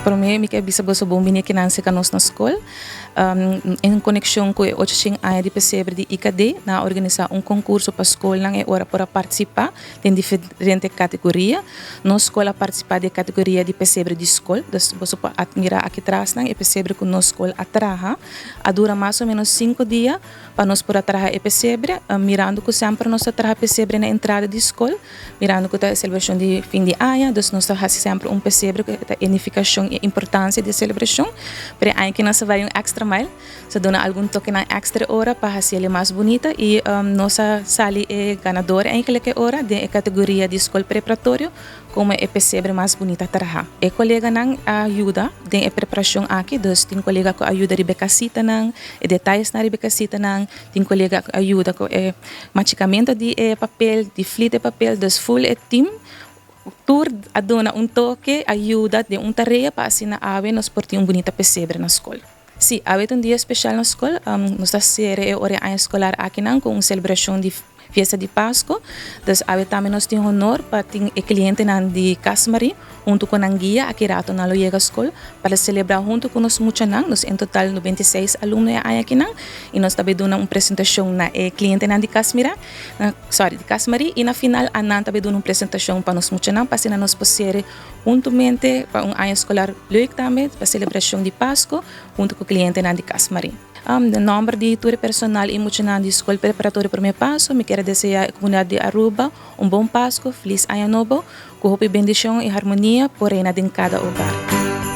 Para mim, me quer bisa so bom bini que não se canos na escola. Em conexão com o 8 anos de perceber de IKD, na organizar concurso para a escola, não é hora para participar em diferentes categorias. Na escola participar de categoria de perceber de escola, você pode admirar aqui atrás, não é perceber que nossa escola atraja, dura mais ou menos 5 dias para nós por atraja e perceber, mirando que sempre nós atraja perceber na entrada de escola, mirando que a celebração de fim de ano, então nós temos sempre perceber que a unificação e importância da celebração, para aí que nós vai extra mile, se dona algum toque na extra hora para fazer ele mais bonita e nossa sala é ganadora em aquela hora de categoria de escola preparatório, como é perceber mais bonita trabalhar. E colega não ajuda de preparação aqui, então tem colega que ajuda a Becasita não, e detalhes na Becasita não, tem colega que ajuda com maticamento de papel, de flita de papel, então full é team. Tur adona toque ajuda de tarefa para assim na ave nós portem bonita perceber na escola. Sim, ave dia especial na escola, nós série hora escolar aqui não com celebração de festa de Páscoa, então ave também nós temos honor para ter cliente de Casmari, junto com a guia aqui rato na loja escola para celebrar junto com nós muito nós em total 96 alunos aqui não e nós também damos uma apresentação na cliente de Casmari, de Casmari e na final a nós também damos uma apresentação para nós muito não para assim nós poder juntamente para ano escolar leuk também para celebração de Páscoa junto com o cliente de Casmari. O nome de tudo personal e muito de escola preparatória para meu passo, me quero desejar a comunidade de Aruba bom Páscoa, feliz ano novo, com bendição e harmonia por reina em cada hogar.